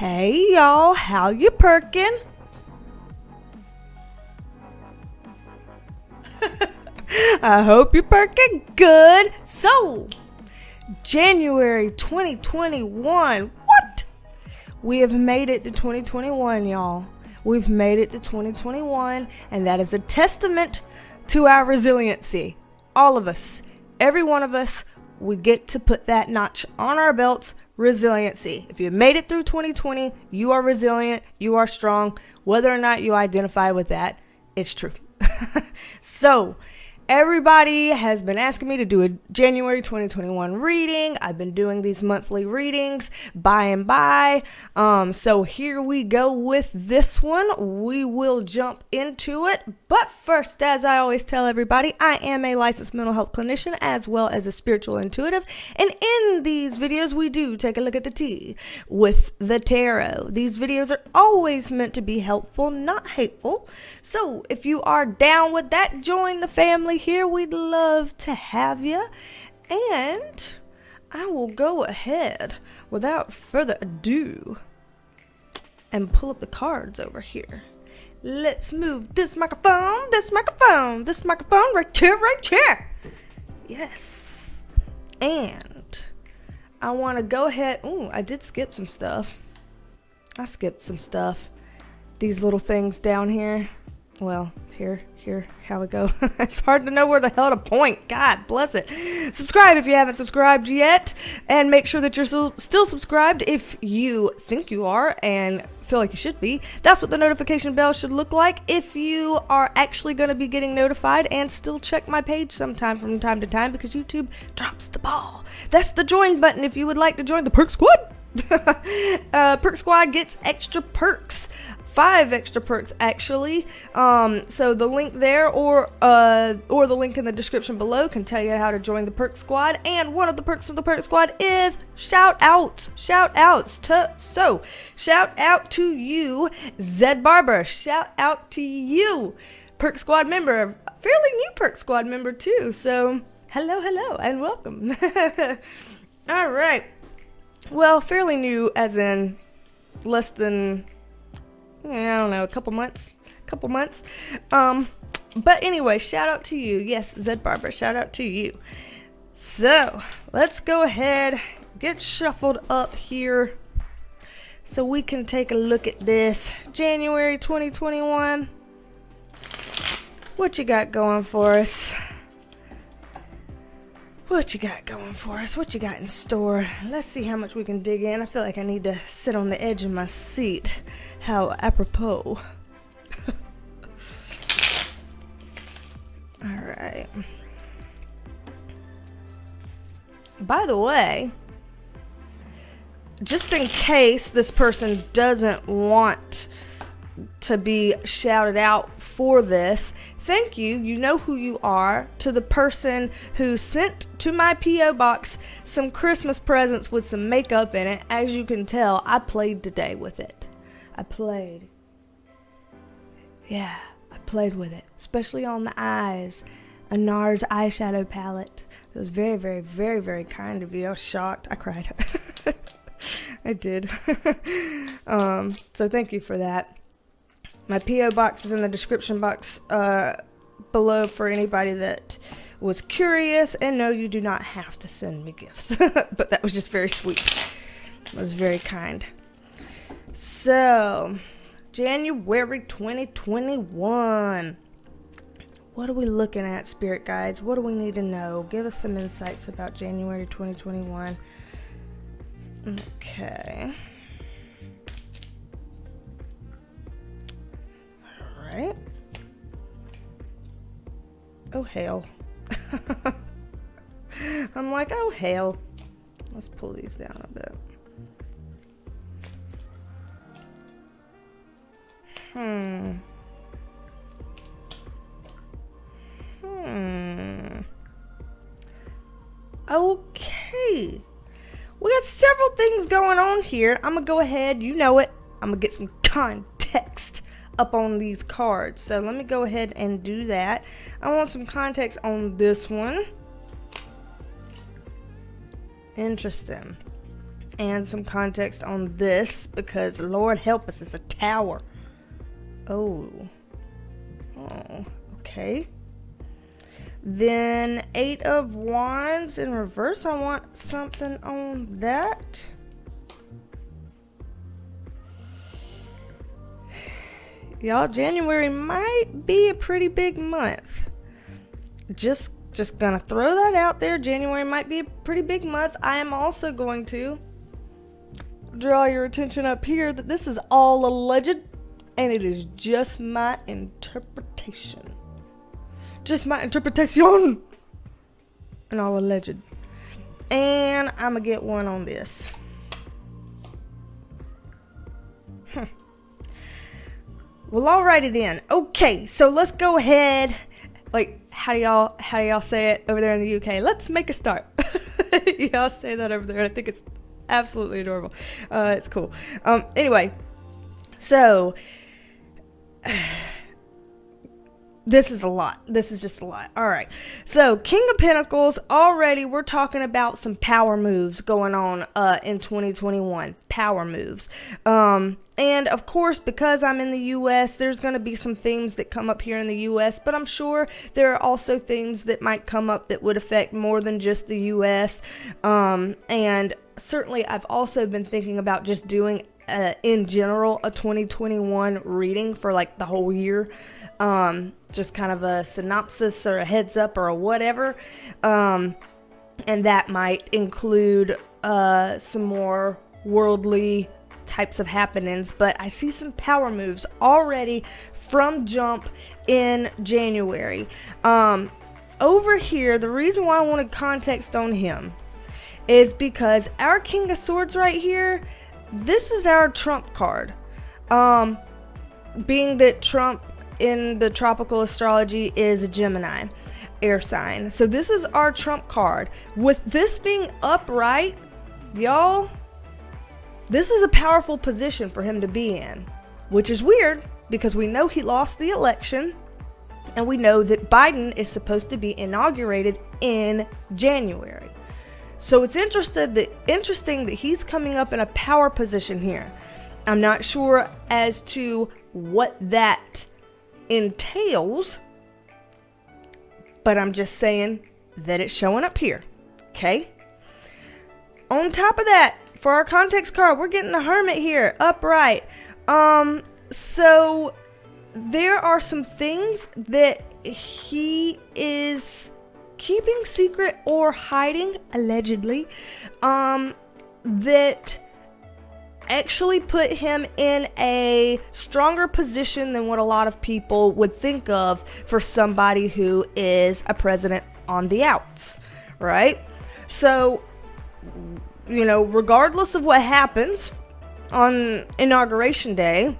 Hey y'all, how you perking? I hope you're perking good. So, January 2021. What? We have made it to 2021, y'all. We've made it to 2021, and that is a testament to our resiliency. All of us, every one of us, we get to put that notch on our belts. Resiliency. If you made it through 2020, you are resilient, you are strong. Whether or not you identify with that, it's true. So, everybody has been asking me to do a January 2021 reading. I've been doing these monthly readings by and by. So here we go with this one. We will jump into it. But first, as I always tell everybody, I am a licensed mental health clinician as well as a spiritual intuitive. And in these videos, we do take a look at the tea with the tarot. These videos are always meant to be helpful, not hateful. So if you are down with that, join the family here. We'd love to have you. And I will go ahead without further ado and pull up the cards over here. Let's move this microphone right here. Yes. And I want to go ahead. Ooh, I did skip some stuff. I skipped some stuff. These little things down here. Well, here, how we go. It's hard to know where the hell to point. God bless it. Subscribe if you haven't subscribed yet, and make sure that you're still subscribed if you think you are and feel like you should be. That's what the notification bell should look like if you are actually going to be getting notified, and still check my page sometime from time to time because YouTube drops the ball. That's the join button if you would like to join the Perk Squad. Perk Squad gets extra perks. 5 extra perks actually. So the link there or the link in the description below can tell you how to join the Perk Squad. And one of the perks of the Perk Squad is shout outs. So shout out to you, Zed Barber. Shout out to you, Perk Squad member, fairly new Perk Squad member too. So hello and welcome. All right. Well, fairly new as in less than, I don't know, a couple months. But anyway, shout out to you. Yes, Zed Barber, shout out to you. So, let's go ahead, get shuffled up here so we can take a look at this. January 2021. What you got going for us? What you got going for us? What you got in store? Let's see how much we can dig in. I feel like I need to sit on the edge of my seat. How apropos. Alright. By the way, just in case this person doesn't want to be shouted out for this, thank you, you know who you are, to the person who sent to my P.O. box some Christmas presents with some makeup in it. As you can tell, I played today with it. I played with it, especially on the eyes. A NARS eyeshadow palette. It was very, very, very, very kind of you. I was shocked. I cried. I did. So thank you for that. My P.O. box is in the description box below for anybody that was curious. And no, you do not have to send me gifts. But that was just very sweet. It was very kind. So, January 2021. What are we looking at, spirit guides? What do we need to know? Give us some insights about January 2021. Okay. Right. Oh hell. I'm like, oh hell. Let's pull these down a bit. Okay. We got several things going on here. I'm gonna go ahead, you know it. I'm gonna get some context up on these cards. So let me go ahead and do that. I want some context on this one. Interesting. And some context on this, because Lord help us, it's a tower. Oh, okay. Then 8 of Wands in reverse. I want something on that. Y'all, January might be a pretty big month. Just gonna throw that out there. January might be a pretty big month. I am also going to draw your attention up here that this is all alleged, and it is just my interpretation. Just my interpretation. And all alleged. And I'm going to get one on this. Well, alrighty then. Okay, so let's go ahead. Like, how do y'all say it over there in the UK? Let's make a start. Y'all say that over there. I think it's absolutely adorable. It's cool. Anyway, so this is a lot. This is just a lot. All right. So King of Pentacles, already we're talking about some power moves going on in 2021. Power moves. And of course, because I'm in the U.S., there's going to be some themes that come up here in the U.S., but I'm sure there are also themes that might come up that would affect more than just the U.S. And certainly I've also been thinking about just doing in general a 2021 reading for like the whole year. Just kind of a synopsis or a heads up or a whatever. And that might include some more worldly types of happenings, but I see some power moves already from jump in January. Over here, the reason why I wanted context on him is because our King of Swords right here, this is our trump card. Being that Trump in the tropical astrology is a Gemini air sign. So this is our trump card. With this being upright, y'all, this is a powerful position for him to be in, which is weird because we know he lost the election and we know that Biden is supposed to be inaugurated in January. So it's interesting that he's coming up in a power position here. I'm not sure as to what that entails, but I'm just saying that it's showing up here. Okay? On top of that, for our context card, we're getting the Hermit here, upright. So there are some things that he is keeping secret or hiding, allegedly, that actually put him in a stronger position than what a lot of people would think of for somebody who is a president on the outs, right? So, you know, regardless of what happens on Inauguration Day,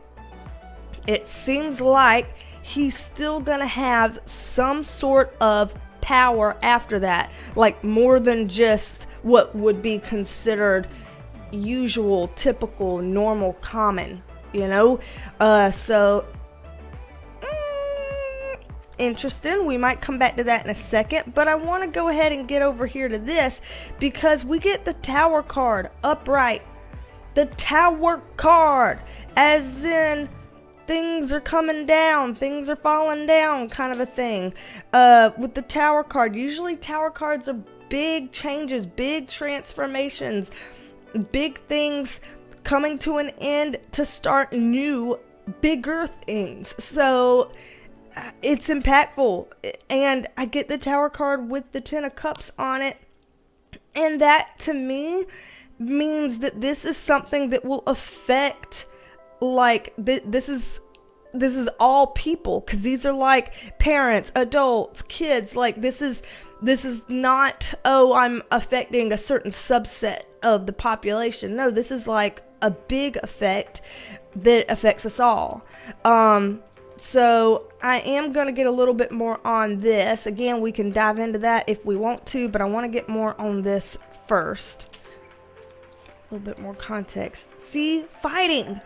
it seems like he's still gonna have some sort of power after that, like more than just what would be considered usual, typical, normal, common, you know? So interesting. We might come back to that in a second, but I want to go ahead and get over here to this because we get the Tower card upright. The Tower card, as in things are coming down, things are falling down, kind of a thing. With the Tower card, usually Tower cards are big changes, big transformations, big things coming to an end to start new, bigger things. So it's impactful, and I get the Tower card with the 10 of Cups on it, and that to me means that this is something that will affect, like, this is all people, because these are like parents, adults, kids. Like, this is not, oh, I'm affecting a certain subset of the population. No, this is like a big effect that affects us all. So I am going to get a little bit more on this. Again, we can dive into that if we want to, but I want to get more on this first. A little bit more context. See, fighting.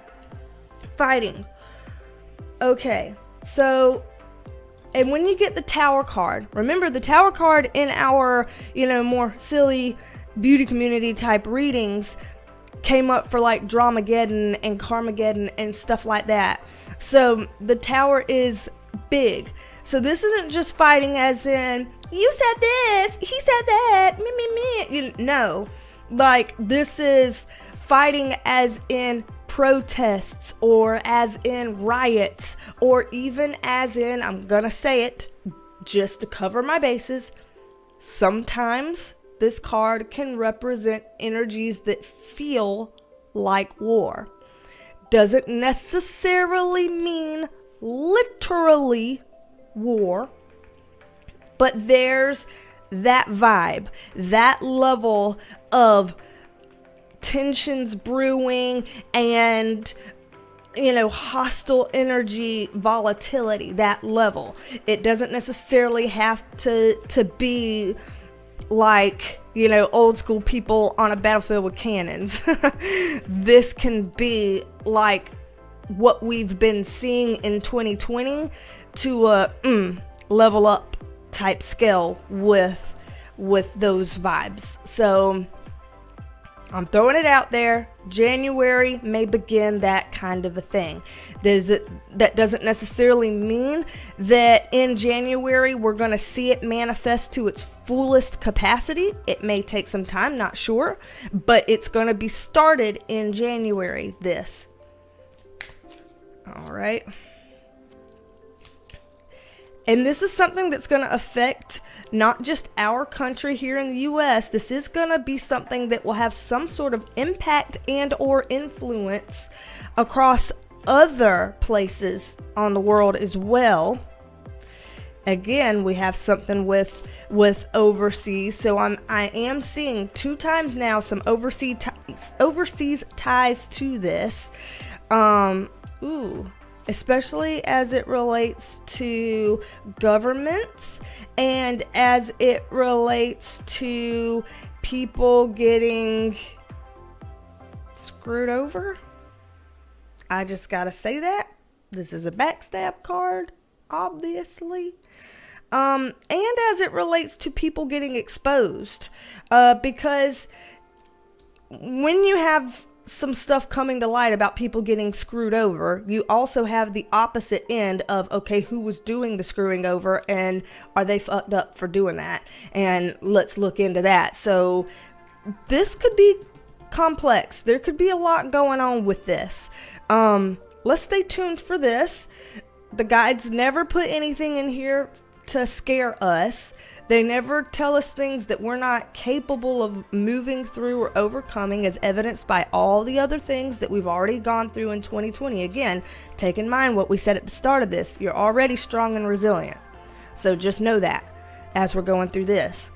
Okay, so, and when you get the Tower card, remember the Tower card in our, more silly beauty community type readings, came up for like Dramageddon and Carmageddon and stuff like that. So the tower is big. So this isn't just fighting as in, you said this, he said that, me. No, like this is fighting as in protests, or as in riots, or even as in, I'm gonna say it just to cover my bases, sometimes this card can represent energies that feel like war. Doesn't necessarily mean literally war, but there's that vibe, that level of tensions brewing and, you know, hostile energy volatility, that level. It doesn't necessarily have to be like, you know, old school people on a battlefield with cannons. This can be like what we've been seeing in 2020 to a level up type scale with those vibes. So I'm throwing it out there. January may begin that kind of a thing. That doesn't necessarily mean that in January we're going to see it manifest to its fullest capacity. It may take some time, not sure, but it's going to be started in January, this. All right. And this is something that's going to affect not just our country here in the US. This is going to be something that will have some sort of impact and or influence across other places on the world as well. Again, we have something with overseas. So I am seeing 2 times now some overseas ties to this. Especially as it relates to governments and as it relates to people getting screwed over. I just gotta say that. This is a backstab card, obviously. And as it relates to people getting exposed. Because when you have some stuff coming to light about people getting screwed over, you also have the opposite end of, okay, who was doing the screwing over and are they fucked up for doing that? And let's look into that. So this could be complex. There could be a lot going on with this. Let's stay tuned for this. The guides never put anything in here to scare us. They never tell us things that we're not capable of moving through or overcoming, as evidenced by all the other things that we've already gone through in 2020. Again, take in mind what we said at the start of this. You're already strong and resilient. So just know that as we're going through this.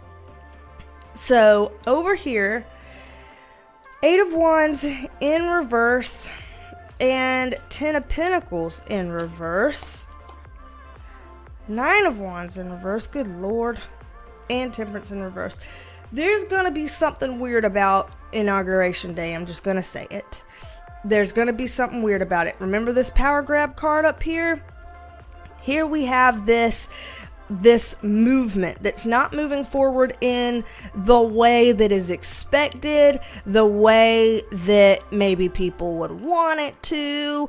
So over here, 8 of Wands in reverse and 10 of Pentacles in reverse. 9 of Wands in reverse. Good Lord. And Temperance in reverse. There's going to be something weird about Inauguration Day. I'm just going to say it. There's going to be something weird about it. Remember this power grab card up here? Here we have this movement that's not moving forward in the way that is expected, the way that maybe people would want it to.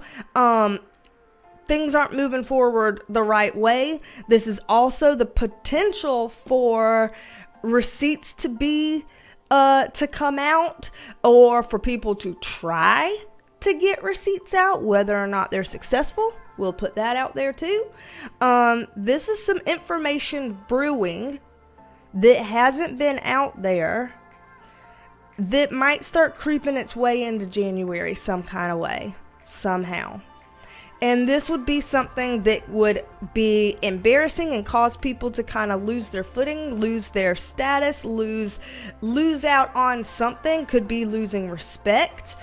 Things aren't moving forward the right way. This is also the potential for receipts to be to come out, or for people to try to get receipts out. Whether or not they're successful, we'll put that out there too. This is some information brewing that hasn't been out there that might start creeping its way into January some kind of way, somehow. And this would be something that would be embarrassing and cause people to kind of lose their footing, lose their status, lose out on something. Could be losing respect.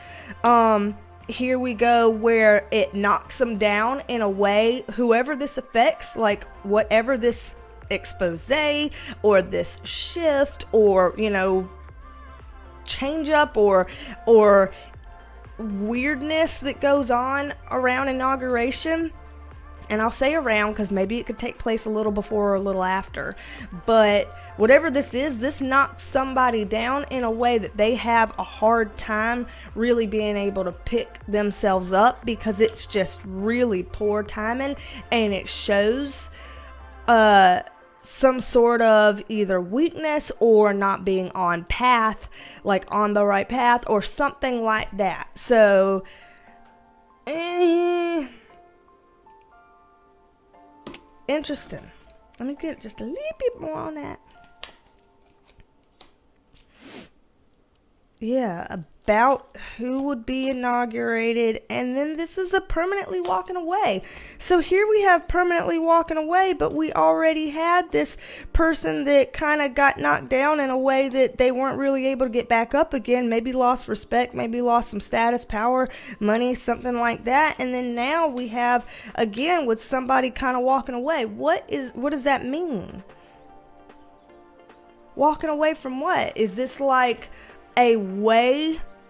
Here we go, where it knocks them down in a way, whoever this affects, like whatever this expose or this shift or, you know, change up or weirdness that goes on around inauguration, And I'll say around because maybe it could take place a little before or a little after. But whatever this is, this knocks somebody down in a way that they have a hard time really being able to pick themselves up, because it's just really poor timing, and it shows some sort of either weakness or not being on path, like on the right path or something like that. So, interesting. Let me get just a little bit more on that. Yeah, about who would be inaugurated, and then this is a permanently walking away. So here we have permanently walking away, but we already had this person that kind of got knocked down in a way that they weren't really able to get back up again. Maybe lost respect, maybe lost some status, power, money, something like that. And then now we have, again, with somebody kind of walking away. What does that mean? Walking away from what? Is this like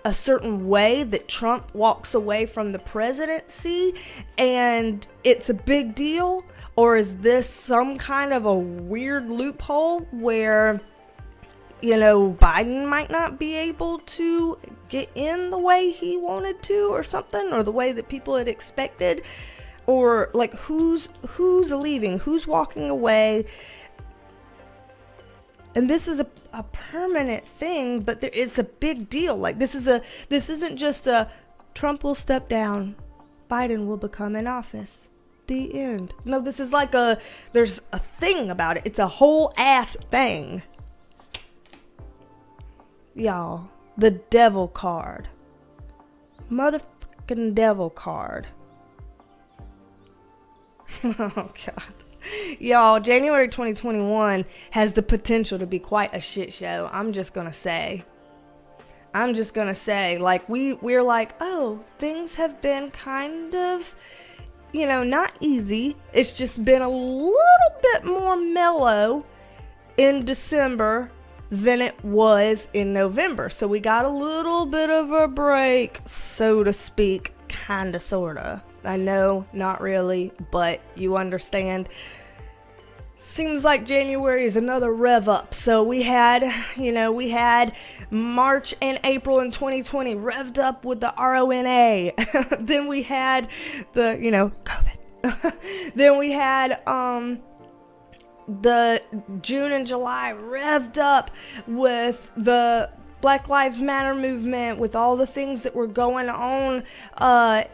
a certain way that Trump walks away from the presidency and it's a big deal? Or is this some kind of a weird loophole where, Biden might not be able to get in the way he wanted to, or something, or the way that people had expected? Or like who's leaving, who's walking away? And this is a permanent thing, but it's a big deal. Like this isn't just a Trump will step down, Biden will become in office, the end. No, this is like there's a thing about it. It's a whole ass thing. Y'all, the devil card. Motherfucking devil card. Oh, God. Y'all, January 2021 has the potential to be quite a shit show. I'm just gonna say, like, we're like, oh, things have been kind of, not easy. It's just been a little bit more mellow in December than it was in November. So we got a little bit of a break, so to speak, kinda, sorta. I know, not really, but you understand. Seems like January is another rev up. So we had March and April in 2020 revved up with the RONA. Then we had the, COVID. Then we had the June and July revved up with the Black Lives Matter movement, with all the things that were going on,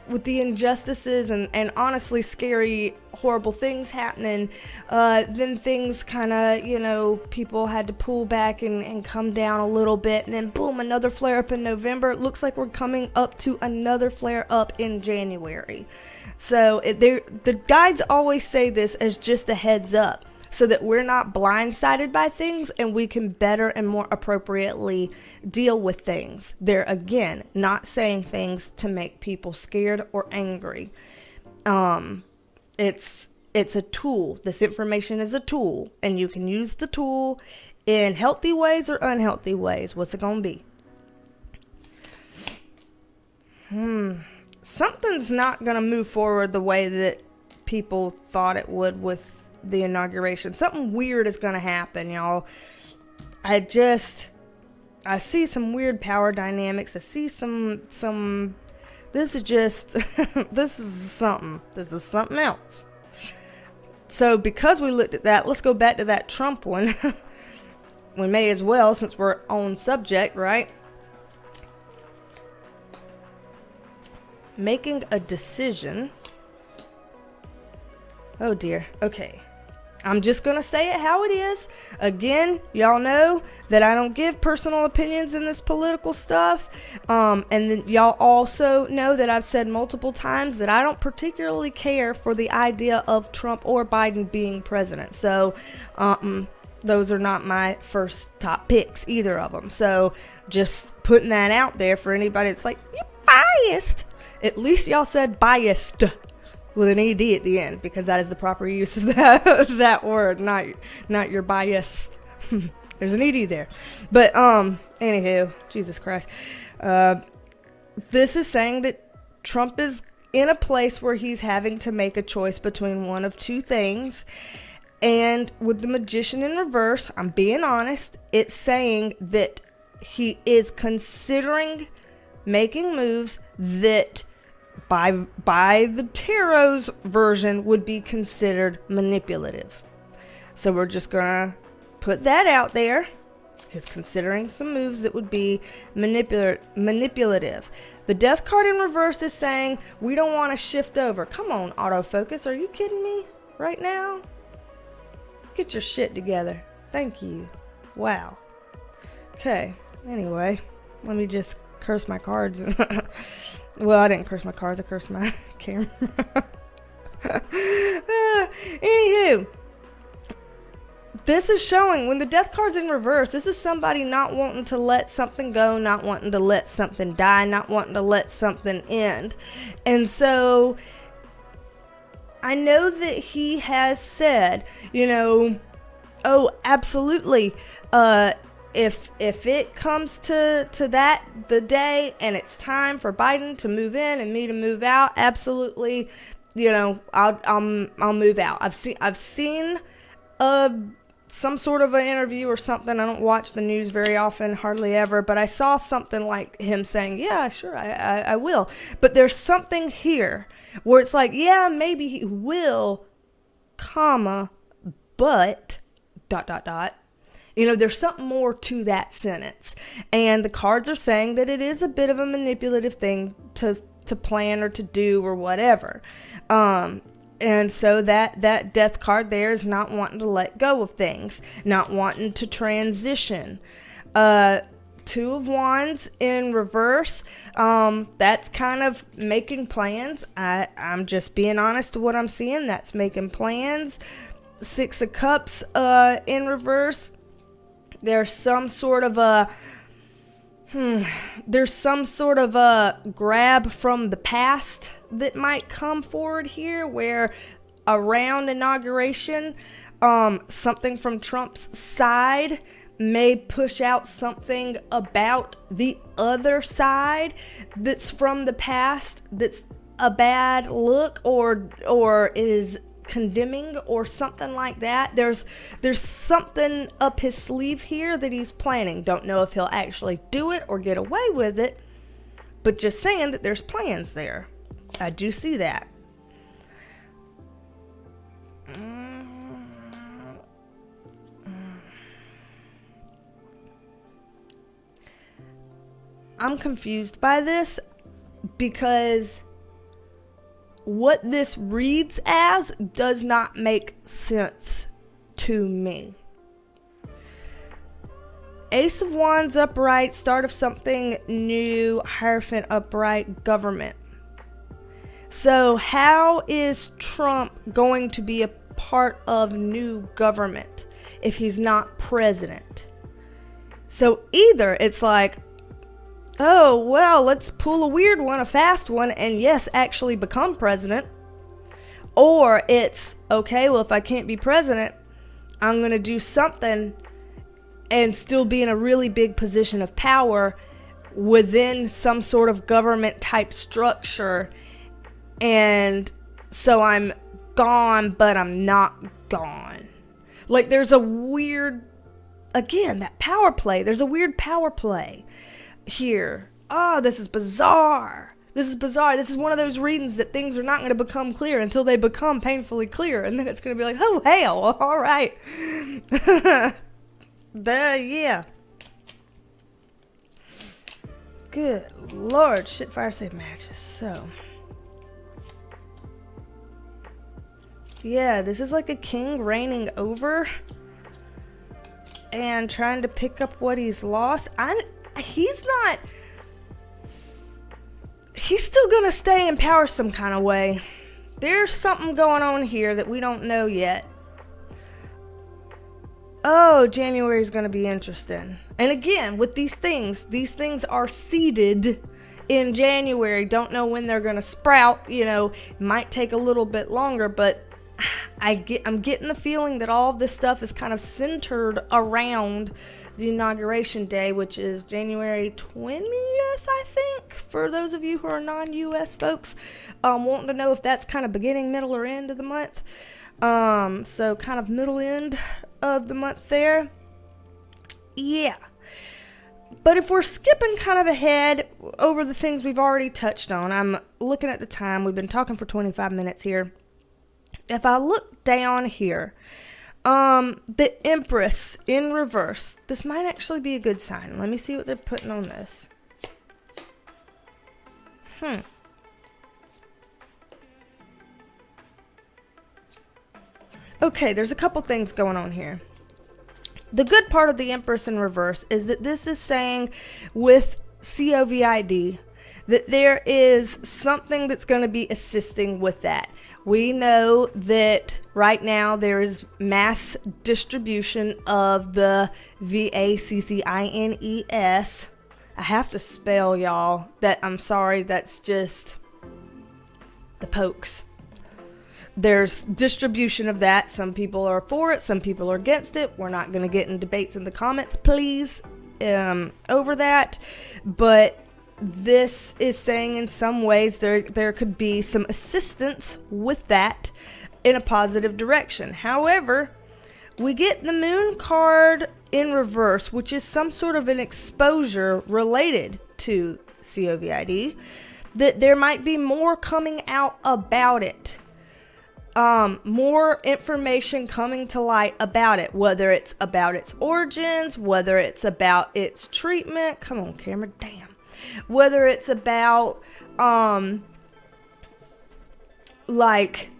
with the injustices and honestly scary, horrible things happening. Then things kind of, people had to pull back and come down a little bit. And then boom, another flare up in November. It looks like we're coming up to another flare up in January. So the guides always say this as just a heads up, so that we're not blindsided by things and we can better and more appropriately deal with things. They're, again, not saying things to make people scared or angry. It's a tool. This information is a tool, and you can use the tool in healthy ways or unhealthy ways. What's it gonna be? Something's not gonna move forward the way that people thought it would with the inauguration. Something weird is gonna happen, y'all. I see some weird power dynamics. I see some this is just this is something else. So because we looked at that, let's go back to that Trump one. We may as well, since we're on subject, right? Making a decision. Oh dear. Okay. I'm just going to say it how it is. Again, y'all know that I don't give personal opinions in this political stuff. And then y'all also know that I've said multiple times that I don't particularly care for the idea of Trump or Biden being president. So, those are not my first top picks, either of them. So, just putting that out there for anybody that's like, you're biased. At least y'all said biased with an ED at the end, because that is the proper use of that word, not your bias. There's an ED there. But anywho, Jesus Christ. This is saying that Trump is in a place where he's having to make a choice between one of two things. And with the Magician in reverse, I'm being honest, it's saying that he is considering making moves that by the Tarot's version would be considered manipulative. So we're just gonna put that out there. He's considering some moves that would be manipulative. The Death card in reverse is saying we don't want to shift over. Come on, autofocus. Are you kidding me right now? Get your shit together. Thank you. Wow. Okay. Anyway, let me just curse my cards. Well, I didn't curse my cards. I cursed my camera. Anywho. This is showing when the Death card's in reverse, this is somebody not wanting to let something go, not wanting to let something die, not wanting to let something end. And so I know that he has said, oh, absolutely. If it comes to that, the day, and it's time for Biden to move in and me to move out, absolutely, I'll move out. I've seen some sort of an interview or something. I don't watch the news very often, hardly ever, but I saw something like him saying, yeah, sure, I will. But there's something here where it's like, yeah, maybe he will, comma, but, ... There's something more to that sentence. And the cards are saying that it is a bit of a manipulative thing to plan or to do or whatever. And so that Death card there is not wanting to let go of things, not wanting to transition. Two of Wands in reverse, that's kind of making plans. I'm just being honest to what I'm seeing. That's making plans. Six of Cups in reverse. There's some sort of a grab from the past that might come forward here, where around inauguration, something from Trump's side may push out something about the other side that's from the past, that's a bad look or is condemning or something like that. There's something up his sleeve here that he's planning. Don't know if he'll actually do it or get away with it, but just saying that there's plans there. I do see that. I'm confused by this because what this reads as does not make sense to me. Ace of Wands upright, start of something new, Hierophant upright, government. So how is Trump going to be a part of new government if he's not president? So either it's like, oh, well, let's pull a weird one, a fast one, and yes, actually become president. Or it's, okay, well, if I can't be president, I'm going to do something and still be in a really big position of power within some sort of government type structure. And so I'm gone, but I'm not gone. Like, there's a weird, again, that power play. There's a weird power play here. Oh, this is bizarre. This is bizarre. This is one of those readings that things are not going to become clear until they become painfully clear. And then it's going to be like, oh, hell, all right. Yeah. Good Lord. Shit, fire save matches. So. Yeah, this is like a king reigning over and trying to pick up what he's lost. He's still gonna stay in power some kind of way. There's something going on here that we don't know yet. Oh, January is gonna be interesting. And again, with these things are seeded in January. Don't know when they're gonna sprout. It might take a little bit longer, but I'm getting the feeling that all of this stuff is kind of centered around the inauguration day, which is January 20th, I think, for those of you who are non-US folks, wanting to know if that's kind of beginning, middle, or end of the month. So kind of middle end of the month there. Yeah. But if we're skipping kind of ahead over the things we've already touched on, I'm looking at the time. We've been talking for 25 minutes here. If I look down here, the Empress in reverse, this might actually be a good sign. Let me see what they're putting on this. Okay, there's a couple things going on here. The good part of the Empress in reverse is that this is saying with COVID that there is something that's going to be assisting with that. We know that right now there is mass distribution of the vaccines. I have to spell, y'all, that. I'm sorry, that's just the pokes. There's distribution of that. Some people are for it, some people are against it. We're not going to get in debates in the comments, please, over that. But this is saying in some ways there could be some assistance with that in a positive direction. However, we get the Moon card in reverse, which is some sort of an exposure related to COVID, that there might be more coming out about it. More information coming to light about it, whether it's about its origins, whether it's about its treatment. Come on, camera, damn. Whether it's about, like,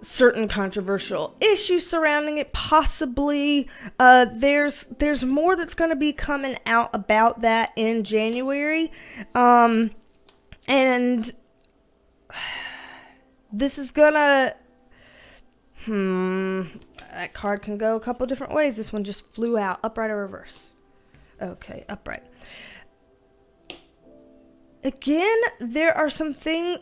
certain controversial issues surrounding it, possibly. There's more that's going to be coming out about that in January. And this is gonna, that card can go a couple different ways. This one just flew out, upright or reverse. Okay, upright. Again, there are some things.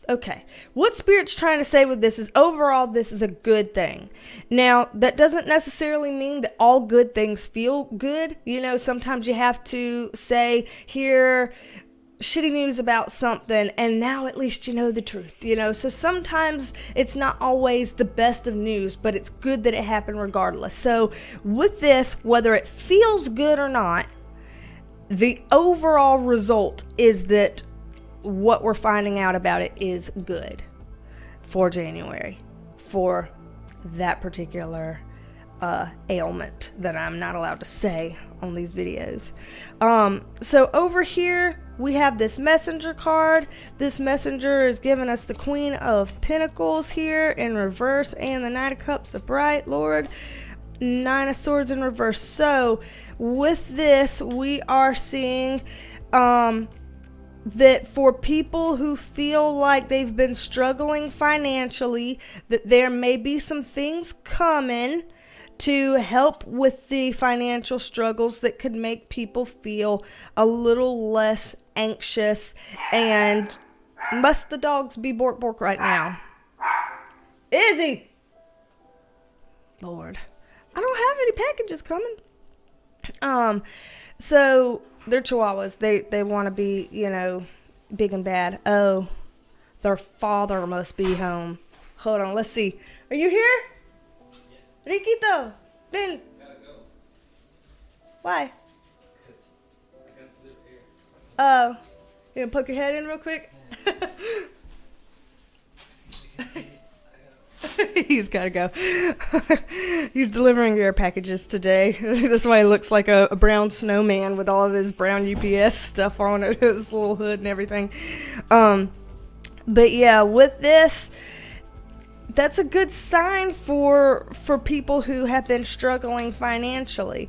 Okay, what Spirit's trying to say with this is overall this is a good thing. Now, that doesn't necessarily mean that all good things feel good. You know, sometimes you have to say, here, shitty news about something, and now at least you know the truth, you know. So sometimes it's not always the best of news, but it's good that it happened regardless. So with this, whether it feels good or not, the overall result is that what we're finding out about it is good for January, for that particular ailment that I'm not allowed to say on these videos. So over here we have this messenger card. This messenger is giving us the Queen of Pinnacles here in reverse and the Knight of Cups upright, Lord. Nine of Swords in reverse. So with this we are seeing that for people who feel like they've been struggling financially, that there may be some things coming to help with the financial struggles that could make people feel a little less anxious. And must the dogs be bork bork right now? Izzy! Lord, I don't have any packages coming. So they're Chihuahuas. They want to be, you know, big and bad. Oh, their father must be home. Hold on, let's see. Are you here? Riquito, ven. Gotta go. Why? I got to live here. Oh, you gonna poke your head in real quick? He's gotta go. He's delivering your packages today. That's why he looks like a brown snowman with all of his brown UPS stuff on it, his little hood and everything. But yeah, with this, that's a good sign for people who have been struggling financially.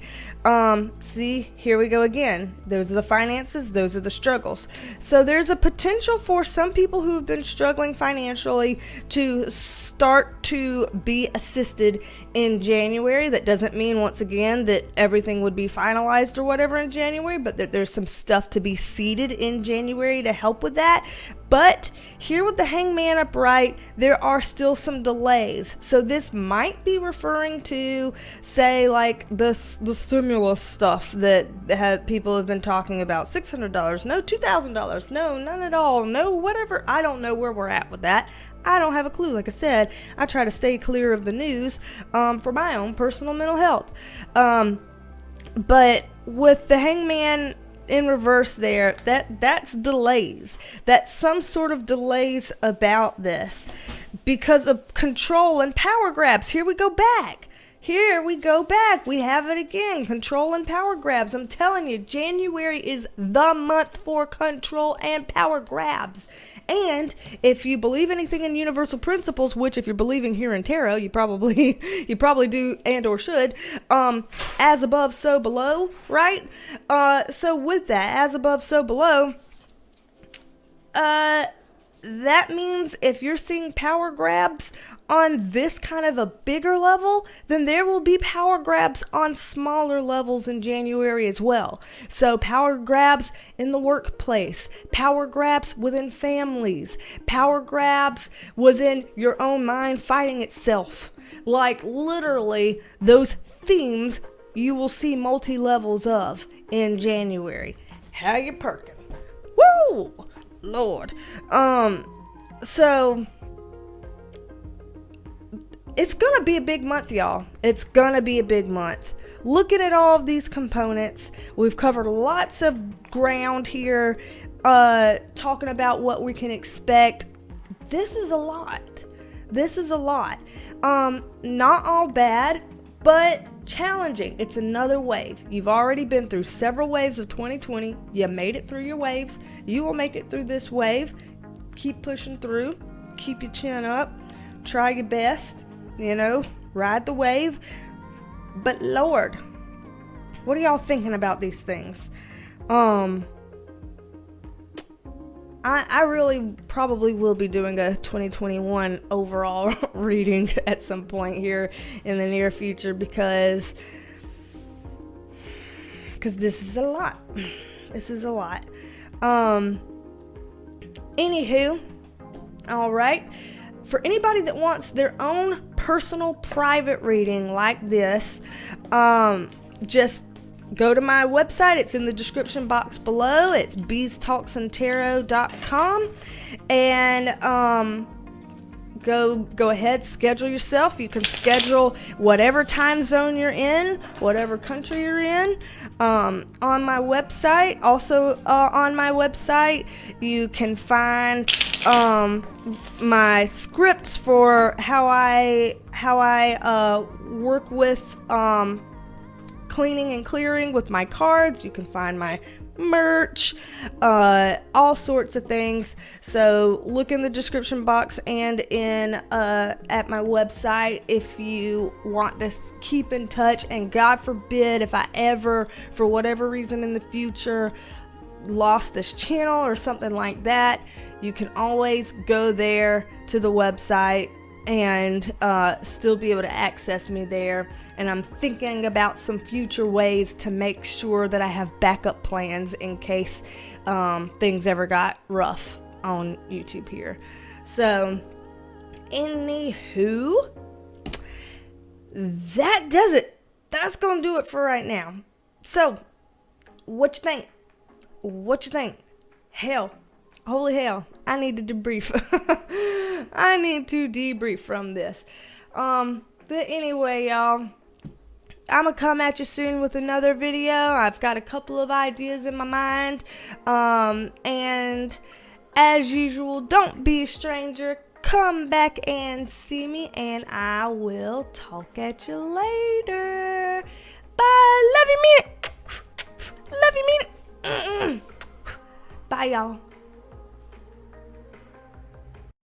See, here we go again. Those are the finances, those are the struggles. So there's a potential for some people who have been struggling financially to start to be assisted in January. That doesn't mean, once again, that everything would be finalized or whatever in January, but that there's some stuff to be seeded in January to help with that. But here with the Hangman upright, there are still some delays. So this might be referring to, say, like the stimulus stuff that people have been talking about. $600, no, $2,000, no, none at all, no, whatever. I don't know where we're at with that. I don't have a clue. Like I said, I try to stay clear of the news for my own personal mental health. But with the Hangman in reverse there, that's delays. That's some sort of delays about this because of control and power grabs. Here we go back. We have it again. Control and power grabs. I'm telling you, January is the month for control and power grabs. And if you believe anything in universal principles, which if you're believing here in tarot, you probably do and or should, as above, so below, right? So with that, as above, so below, that means if you're seeing power grabs on this kind of a bigger level, then there will be power grabs on smaller levels in January as well. So power grabs in the workplace, power grabs within families, power grabs within your own mind fighting itself. Like literally those themes you will see multi-levels of in January. How you perking? Woo! Lord. So it's gonna be a big month, y'all. It's gonna be a big month. Looking at all of these components, we've covered lots of ground here, talking about what we can expect. This is a lot. Not all bad, but challenging. It's another wave. You've already been through several waves of 2020. You made it through your waves. You will make it through this wave. Keep pushing through. Keep your chin up. Try your best. Ride the wave. But Lord, what are y'all thinking about these things? I really probably will be doing a 2021 overall reading at some point here in the near future because this is a lot. Anywho, all right. For anybody that wants their own personal private reading like this, just go to my website. It's in the description box below. It's BeasTalksAndTarot.com. And go ahead, schedule yourself. You can schedule whatever time zone you're in, whatever country you're in, on my website. Also, on my website, you can find my scripts for how I work with cleaning and clearing with my cards. You can find my merch, all sorts of things. So look in the description box and in at my website if you want to keep in touch. And God forbid if I ever, for whatever reason in the future, lost this channel or something like that, you can always go there to the website and still be able to access me there. And I'm thinking about some future ways to make sure that I have backup plans in case things ever got rough on YouTube here. So anywho, that does it. That's gonna do it for right now. So what you think? Hell, holy hell, I need to debrief. I need to debrief from this. But anyway, y'all, I'm gonna come at you soon with another video. I've got a couple of ideas in my mind. And as usual, don't be a stranger. Come back and see me, and I will talk at you later. Bye. Love you, mean it. Bye, y'all.